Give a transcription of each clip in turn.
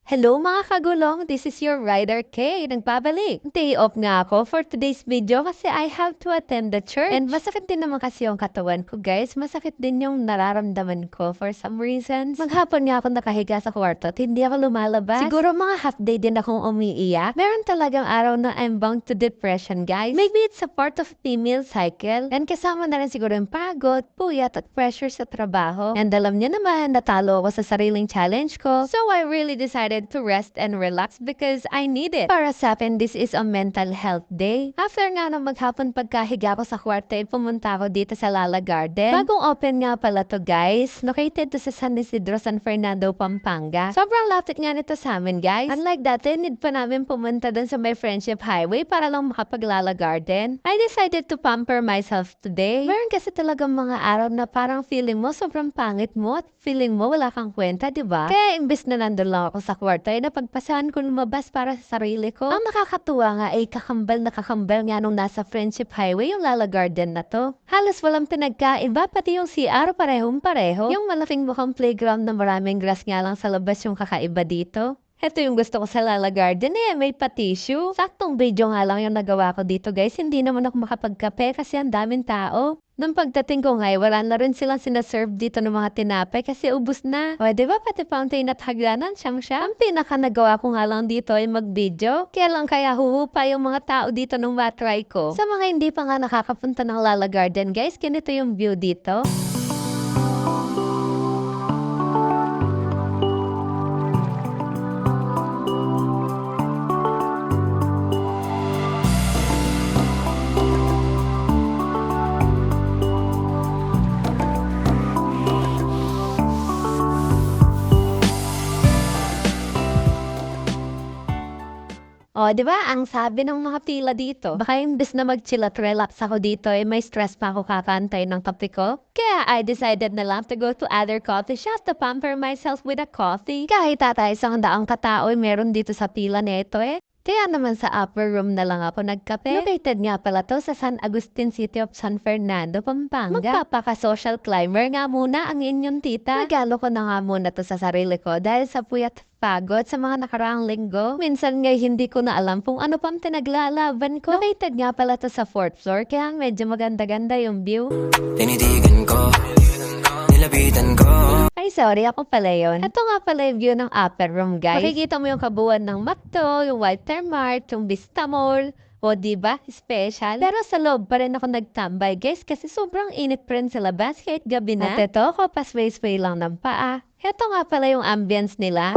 Hello mga kagulong, this is your Rider K. Nagbabalik. Day off nga ako for today's video kasi I have to attend the church. And masakit din naman kasi yung katawan ko guys. Masakit din yung nararamdaman ko for some reasons. Maghapon nga ako nakahiga sa kwarto at hindi ako lumalabas. Siguro mga half day din akong umiiyak. Meron talagang araw na I'm bound to depression guys. Maybe it's a part of female cycle. And kasama na rin siguro yung pagod, puyat at pressure sa trabaho. And alam niyo naman, natalo ako sa sariling challenge ko. So I really decided to rest and relax because I need it. Para sa akin, this is a mental health day. After nga nang maghapon pagkahiga ko sa kwarto, pumunta ako dito sa Lala Garden. Bagong open nga pala to guys. Located to sa San Isidro, San Fernando, Pampanga. Sobrang lapit nga nito sa amin guys. Unlike dati, need pa namin pumunta dun sa may Friendship Highway para lang makapag-Lala Garden. I decided to pamper myself today. Meron kasi talagang mga araw na parang feeling mo sobrang pangit mo at feeling mo wala kang kwenta, di ba? Kaya imbes na nandun lang ako sa kwarto ay napagpasahan ko lumabas para sa sarili ko. Ang nakakatuwa nga ay kakambal nga nung nasa Friendship Highway yung Lala Garden na to. Halos walang pinagkaiba, pati yung CR parehong pareho. Yung malaking mukhang playground na maraming grass nga lang sa labas yung kakaiba dito. Ito yung gusto ko sa Lala Garden may pa-tissue. Saktong video nga lang yung nagawa ko dito guys. Hindi naman ako makapagkape kasi ang daming tao. Nung pagdating ko nga, wala na rin silang sinaserve dito ng mga tinapay kasi ubus na. O, diba pati fountain at hagdanan siyang siya? Ang pinaka nagawa ko nga lang dito ay mag-video. Kaya lang kaya huhupa yung mga tao dito nung matry ko. Sa mga hindi pa nga nakakapunta ng Lala Garden guys, ganito yung view dito. O, di ba? Ang sabi ng mga pila dito, baka imbes na mag-chill at relax ako dito, may stress pa ako kakantay ng kape ko. Kaya I decided na lang to go to other coffee shops to pamper myself with a coffee. Kahit tatay isang daang katao meron dito sa pila nito Kaya naman sa upper room na lang ako nagkape. Located nga pala to sa San Agustin City of San Fernando, Pampanga. Magpapaka-social climber nga muna ang inyong tita. Regalo ko na nga muna to sa sarili ko dahil sa puyat pagod sa mga nakaraang linggo. Minsan nga hindi ko na alam kung ano pang pinaglalaban ko. Located nga pala to sa 4th floor kaya medyo maganda-ganda yung view. Tinitigan ko, nilapitan ko. Ay, sorry, ako pala yun. Ito nga pala yung view ng upper room, guys. Makikita mo yung kabuuan ng Macdo, yung Walter Mart, yung Vista Mall. O, diba? Special. Pero sa loob pa rin ako nagtambay, guys, kasi sobrang init pa rin sa labas kahit gabi na. At ito, ko pasway-sway lang ng paa. Ito nga pala yung ambience nila.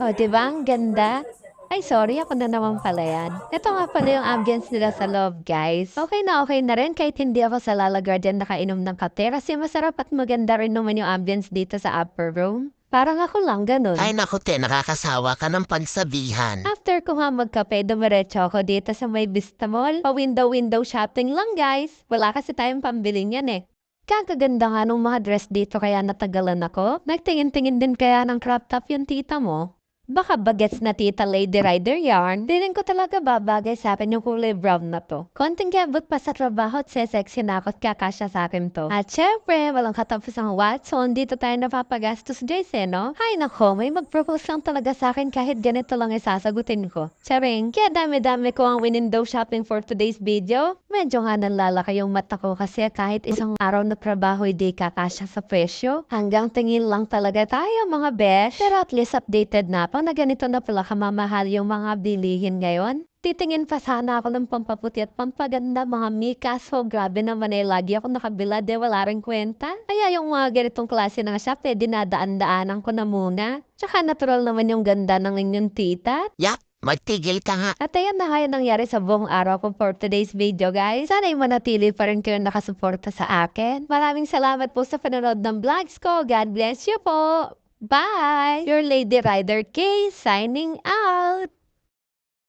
O, diba? Ang ganda. Ay, sorry. Ako na naman pala yan. Ito nga pala yung ambience nila sa loob, guys. Okay na rin kahit hindi ako sa Lala Garden nakainom ng kape kasi masarap at maganda rin naman yung ambience dito sa upper room. Parang ako lang ganun. Ay naku nakakasawa ka ng pagsabihan. After ko nga magkape, dumiretso ako dito sa may Vista Mall. Pa-window shopping lang, guys. Wala kasi tayong pambili niyan Kakaganda nga nung mga dress dito kaya natagalan ako. Nagtingin-tingin din kaya ng crop top yung tita mo. Baka bagets na tita Lady Rider yarn. Dinin ko talaga babagay sa akin yung kulay brown na to. Konting gabot pa sa trabaho at sexy na ako at kakasya sa akin to. At syempre, walang katapos ang Watson. Dito tayo napapagastos, Jace, no? Hay nako, may mag-propose lang talaga sa akin kahit ganito lang isasagutin ko. Charing, kaya dami-dami ko ang window shopping for today's video. Medyo nga nalalaki yung mata ko kasi kahit isang araw na trabaho hindi kakasya sa presyo. Hanggang tingin lang talaga tayo mga besh. Pero at least updated na pag na ganito na pala kamamahal yung mga bilihin ngayon. Titingin pa sana ako ng pampaputi at pampaganda mga mika. So grabe naman lagi ako nakabila de wala rin kwenta. Kaya yung mga ganitong klase ng shop dinadaan-daanan ko na muna. Tsaka natural naman yung ganda ng inyong tita. Yak, magtigil ka nga. At ayan na nga yung nangyari sa buong araw ko for today's video guys. Sana'y manatili pa rin kayo nakasuporta sa akin. Maraming salamat po sa panonood ng vlogs ko. God bless you po. Bye! Your Lady Rider K signing out!